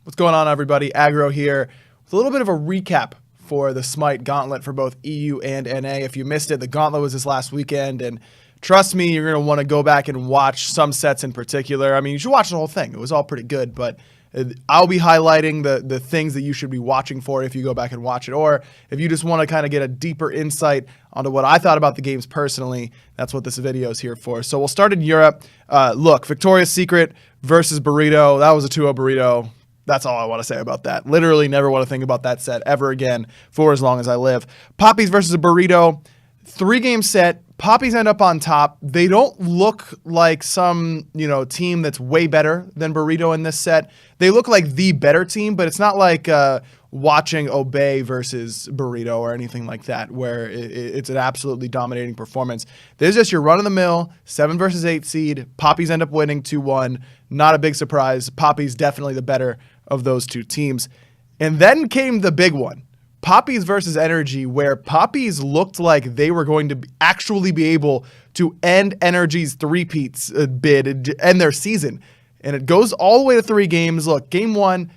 What's going on, everybody? Aggro here with a little bit of a recap for the Smite Gauntlet for both EU and NA. If you missed it, the Gauntlet was this last weekend, and trust me, you're going to want to go back and watch some sets in particular. I mean, you should watch the whole thing. It was all pretty good, but I'll be highlighting the things that you should be watching for if you go back and watch it, or if you just want to kind of get a deeper insight onto what I thought about the games personally. That's what this video is here for. So we'll start in Europe. Look, Victoria's Secret versus Burrito. That was a 2-0 Burrito. That's all I want to say about that. Literally never want to think about that set ever again for as long as I live. Poppies versus a Burrito. 3-game set. Poppies end up on top. They don't look like some, team that's way better than Burrito in this set. They look like the better team, but it's not like watching Obey versus Burrito or anything like that, where it's an absolutely dominating performance. There's just your run-of-the-mill 7 versus 8 seed. Poppies end up winning 2-1. Not a big surprise. Poppies definitely the better of those two teams. And then came the big one. Poppies versus Energy, where Poppies looked like they were going to actually be able to end Energy's three-peats bid and end their season. And it goes all the way to 3 games. Look, game 1,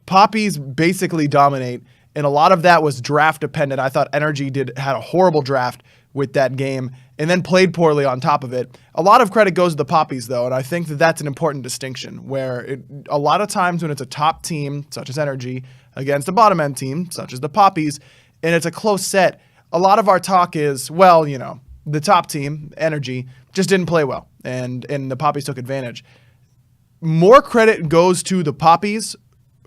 Poppies basically dominate, and a lot of that was draft dependent. I thought Energy had a horrible draft with that game and then played poorly on top of it. A lot of credit goes to the Poppies, though, and I think that that's an important distinction, where a lot of times when it's a top team, such as Energy, against a bottom-end team, such as the Poppies, and it's a close set, a lot of our talk is, well, the top team, Energy, just didn't play well, and the Poppies took advantage. More credit goes to the Poppies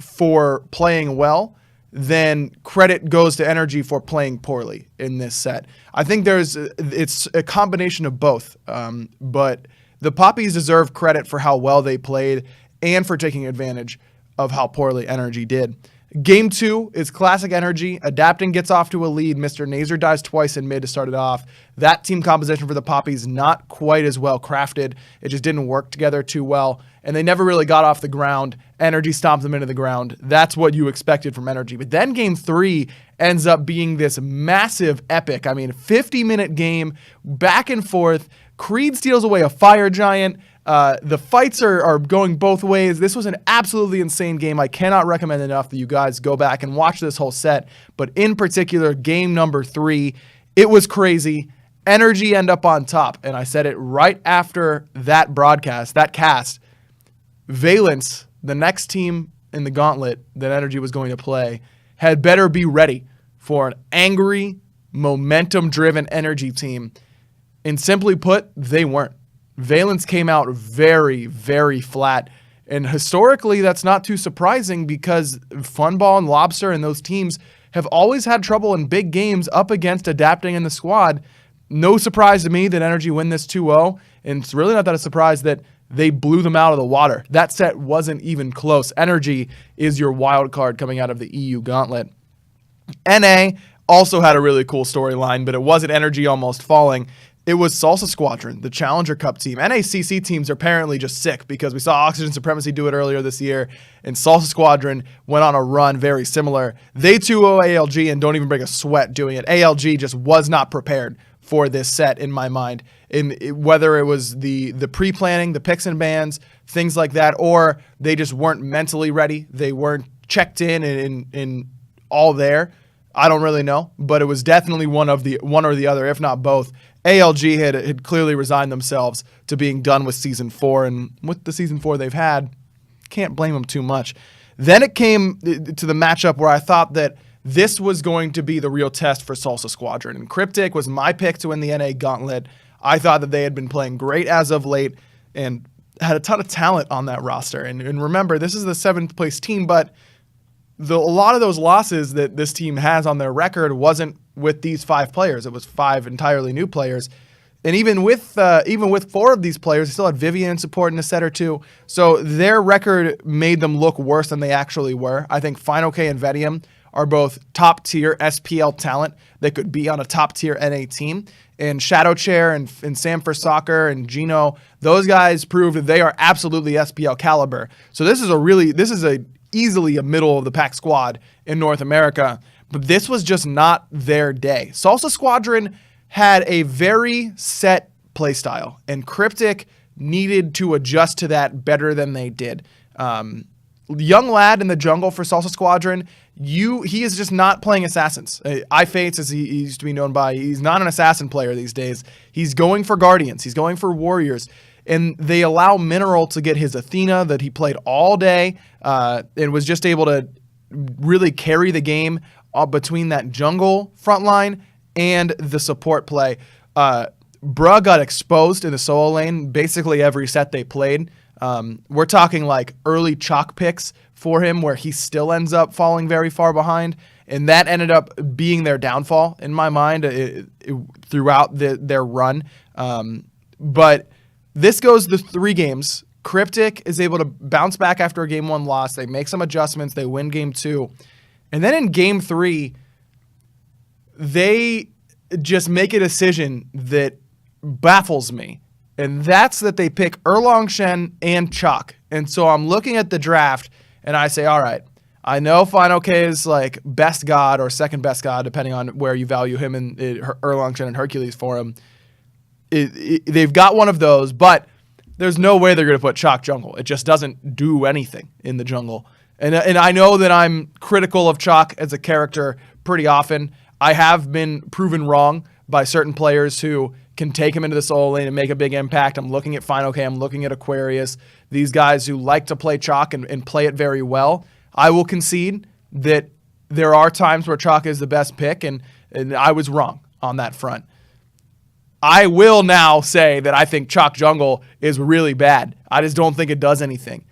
for playing well than credit goes to Energy for playing poorly in this set. I think it's a combination of both, but the Poppies deserve credit for how well they played and for taking advantage of how poorly Energy did. Game 2 is classic Energy. Adapting gets off to a lead. Mr. Nazer dies twice in mid to start it off. That team composition for the Poppies not quite as well crafted. It just didn't work together too well, and they never really got off the ground. Energy stomped them into the ground. That's what you expected from Energy. But then game 3 ends up being this massive epic. 50-minute game, back and forth. Creed steals away a fire giant. The fights are going both ways. This was an absolutely insane game. I cannot recommend enough that you guys go back and watch this whole set. But in particular, game number 3, it was crazy. Energy end up on top. And I said it right after that broadcast, that cast. Valence, the next team in the Gauntlet that Energy was going to play, had better be ready for an angry, momentum-driven Energy team. And simply put, they weren't. Valence came out very, very flat. And historically, that's not too surprising because Funball and Lobster and those teams have always had trouble in big games up against Adapting in the squad. No surprise to me that Energy win this 2-0. And it's really not that a surprise that they blew them out of the water. That set wasn't even close. Energy is your wild card coming out of the EU Gauntlet. NA also had a really cool storyline, but it wasn't Energy almost falling. It was Salsa Squadron, the Challenger Cup team. NACC teams are apparently just sick because we saw Oxygen Supremacy do it earlier this year, and Salsa Squadron went on a run very similar. They 2-0 ALG and don't even break a sweat doing it. ALG just was not prepared for this set in my mind. Whether it was the pre-planning, the picks and bans, things like that, or they just weren't mentally ready. They weren't checked in all there. I don't really know, but it was definitely one or the other, if not both. ALG had clearly resigned themselves to being done with Season 4, and with the Season 4 they've had, can't blame them too much. Then it came to the matchup where I thought that this was going to be the real test for Salsa Squadron, and Cryptic was my pick to win the NA Gauntlet. I thought that they had been playing great as of late and had a ton of talent on that roster. And remember, this is the 7th place team, but a lot of those losses that this team has on their record wasn't with these 5 players. It was 5 entirely new players. And even with 4 of these players, they still had Vivian in support in a set or 2. So their record made them look worse than they actually were. I think Final K and Vedium are both top-tier SPL talent that could be on a top-tier NA team. And Shadow Chair and Sam for Soccer and Gino, those guys proved that they are absolutely SPL caliber. So this is easily a middle-of-the-pack squad in North America. But this was just not their day. Salsa Squadron had a very set playstyle, and Cryptic needed to adjust to that better than they did. young lad in the jungle for Salsa Squadron, he is just not playing assassins. Fates, as he used to be known by, he's not an assassin player these days. He's going for guardians. He's going for warriors. And they allow Mineral to get his Athena that he played all day and was just able to really carry the game between that jungle front line and the support play. Bruh got exposed in the solo lane basically every set they played. We're talking like early chalk picks for him where he still ends up falling very far behind. And that ended up being their downfall in my mind throughout their run. But this goes to 3 games. Cryptic is able to bounce back after a game 1 loss. They make some adjustments. They win game 2. And then in game 3, they just make a decision that baffles me. And that's that they pick Erlong Shen and Chalk. And so I'm looking at the draft and I say, all right, I know Final K is like best god or second best god, depending on where you value him and Erlong Shen and Hercules for him. They've got one of those, but there's no way they're going to put Chalk jungle. It just doesn't do anything in the jungle. And I know that I'm critical of Chalk as a character pretty often. I have been proven wrong by certain players who can take him into the solo lane and make a big impact. I'm looking at Final K. I'm looking at Aquarius. These guys who like to play Chalk and play it very well. I will concede that there are times where Chalk is the best pick, and I was wrong on that front. I will now say that I think Chalk jungle is really bad. I just don't think it does anything.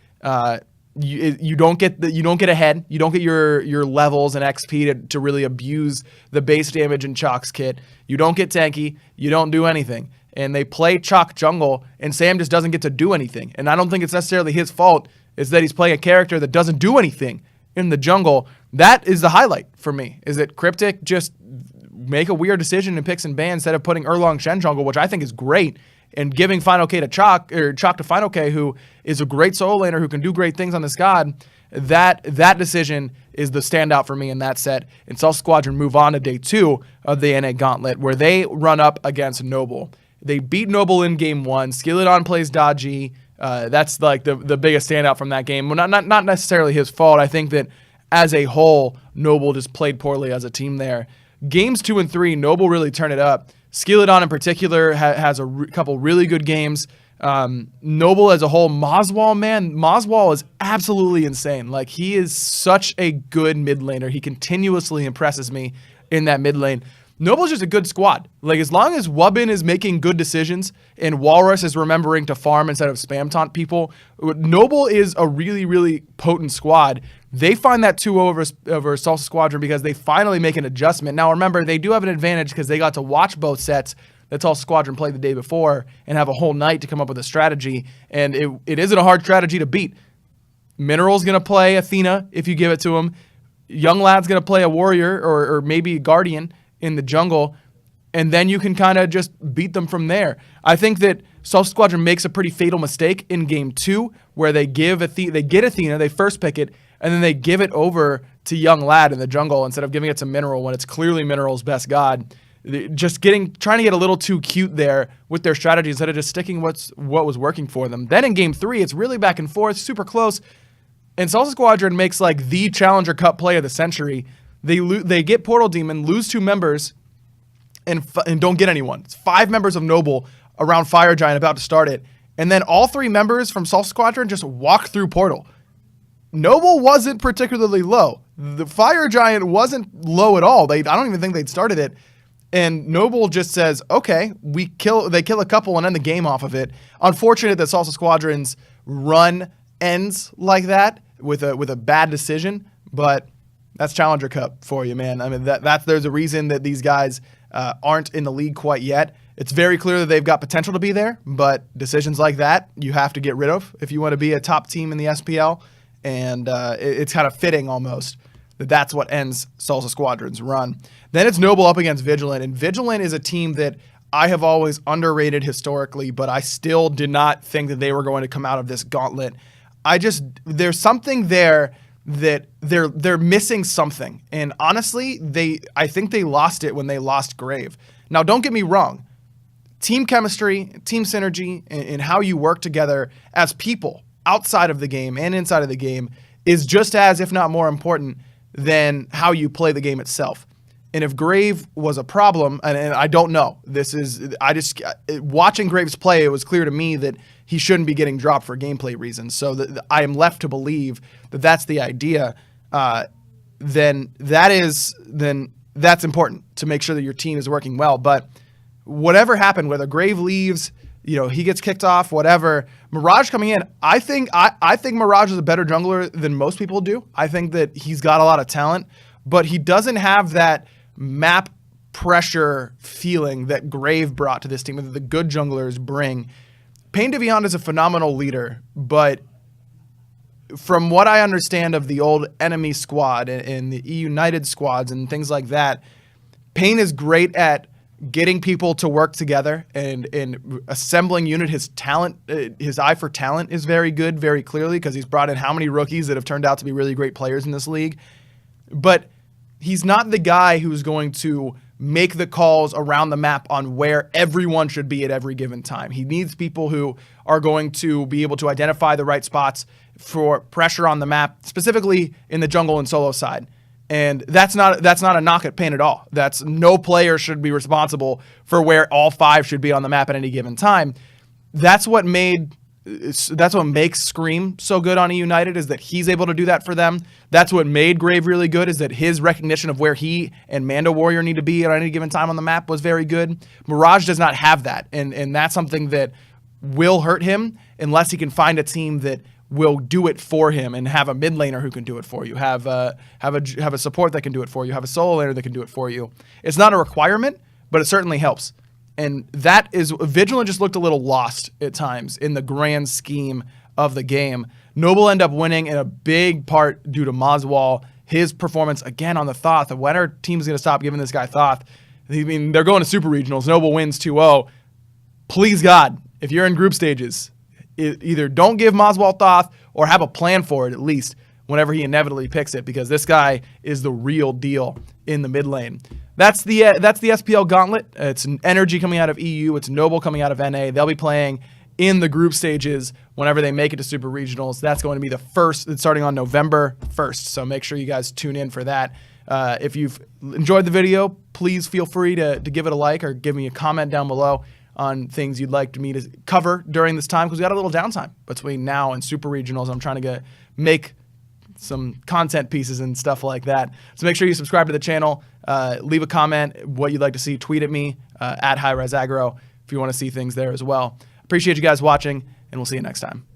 You don't get ahead. You don't get your levels and XP to really abuse the base damage in Chalk's kit. You don't get tanky. You don't do anything. And they play Chalk jungle, and Sam just doesn't get to do anything. And I don't think it's necessarily his fault. It's that he's playing a character that doesn't do anything in the jungle. That is the highlight for me, is that Cryptic just make a weird decision and picks and bans instead of putting Erlong Shen jungle, which I think is great, and giving Final K to Chalk, or Chalk to Final K, who is a great solo laner who can do great things on this god. That decision is the standout for me in that set. And Salsa Squadron move on to day 2 of the NA Gauntlet, where they run up against Noble. They beat Noble in game 1. Skeleton plays dodgy. That's like the biggest standout from that game. Well, not necessarily his fault. I think that as a whole, Noble just played poorly as a team there. Games 2 and 3, Noble really turned it up. Skeleton in particular has a couple really good games. Noble as a whole, Moswall is absolutely insane. Like, he is such a good mid laner. He continuously impresses me in that mid lane. Noble's just a good squad. Like, as long as Wubbin is making good decisions and Walrus is remembering to farm instead of spam taunt people, Noble is a really, really potent squad. They find that 2 over Salsa Squadron because they finally make an adjustment. Now, remember, they do have an advantage because they got to watch both sets that Salsa Squadron played the day before and have a whole night to come up with a strategy, and it isn't a hard strategy to beat. Mineral's going to play Athena if you give it to him. Young Lad's going to play a warrior or maybe a guardian in the jungle, and then you can kind of just beat them from there. I think that Salsa Squadron makes a pretty fatal mistake in game 2 where they get Athena, they first pick it, and then they give it over to Young Lad in the jungle instead of giving it to Mineral when it's clearly Mineral's best god. Just trying to get a little too cute there with their strategy instead of just sticking what was working for them. Then in game 3, it's really back and forth, super close, and Salsa Squadron makes like the Challenger Cup play of the century. They get Portal Demon, lose 2 members, and don't get anyone. It's 5 members of Noble around Fire Giant about to start it, and then all 3 members from Salsa Squadron just walk through Portal. Noble wasn't particularly low. The Fire Giant wasn't low at all. I don't even think they'd started it. And Noble just says, okay, they kill a couple and end the game off of it. Unfortunate that Salsa Squadron's run ends like that with a bad decision, but that's Challenger Cup for you, man. I mean, there's a reason that these guys aren't in the league quite yet. It's very clear that they've got potential to be there, but decisions like that you have to get rid of if you want to be a top team in the SPL. And it's kind of fitting almost that that's what ends Salsa Squadron's run. Then it's Noble up against Vigilant, and Vigilant is a team that I have always underrated historically, but I still did not think that they were going to come out of this gauntlet. There's something there that they're missing something, and honestly, I think they lost it when they lost Grave. Now, don't get me wrong. Team chemistry, team synergy, and how you work together as people outside of the game and inside of the game is just as, if not more important, than how you play the game itself. And if Grave was a problem, and I don't know, watching Graves play, it was clear to me that he shouldn't be getting dropped for gameplay reasons. So I am left to believe that that's the idea. Then that's important to make sure that your team is working well. But whatever happened, whether Grave leaves, he gets kicked off, whatever. Mirage coming in, I think Mirage is a better jungler than most people do. I think that he's got a lot of talent, but he doesn't have that map pressure feeling that Grave brought to this team, that the good junglers bring. Pain to Beyond is a phenomenal leader, but from what I understand of the old enemy squad and the United squads and things like that, Pain is great at getting people to work together and assembling unit. His talent, his eye for talent is very good, very clearly, because he's brought in how many rookies that have turned out to be really great players in this league. But he's not the guy who's going to make the calls around the map on where everyone should be at every given time. He needs people who are going to be able to identify the right spots for pressure on the map, specifically in the jungle and solo side. And that's not a knock at Pain at all. That's no player should be responsible for where all 5 should be on the map at any given time. That's what makes Scream so good on United, is that he's able to do that for them. That's what made Grave really good, is that his recognition of where he and Mando Warrior need to be at any given time on the map was very good. Mirage does not have that, and that's something that will hurt him unless he can find a team that will do it for him and have a mid laner who can do it for you, have a support that can do it for you, have a solo laner that can do it for you. It's not a requirement, but it certainly helps. And that is, Vigilant just looked a little lost at times in the grand scheme of the game. Noble end up winning in a big part due to Moswall. His performance, again, on the Thoth. When are teams going to stop giving this guy Thoth? I mean, they're going to Super Regionals. Noble wins 2-0. Please, God, if you're in group stages, either don't give Moswall Thoth or have a plan for it, at least, whenever he inevitably picks it, because this guy is the real deal in the mid lane. That's the SPL Gauntlet. It's Energy coming out of EU. It's Noble coming out of NA. They'll be playing in the group stages whenever they make it to Super Regionals. That's going to be the first. It's starting on November 1st, so make sure you guys tune in for that. If you've enjoyed the video, please feel free to give it a like or give me a comment down below on things you'd like me to cover during this time, because we got a little downtime between now and Super Regionals. I'm trying to make some content pieces and stuff like that. So make sure you subscribe to the channel, leave a comment, what you'd like to see, tweet at me, at HighResAggro, if you want to see things there as well. Appreciate you guys watching, and we'll see you next time.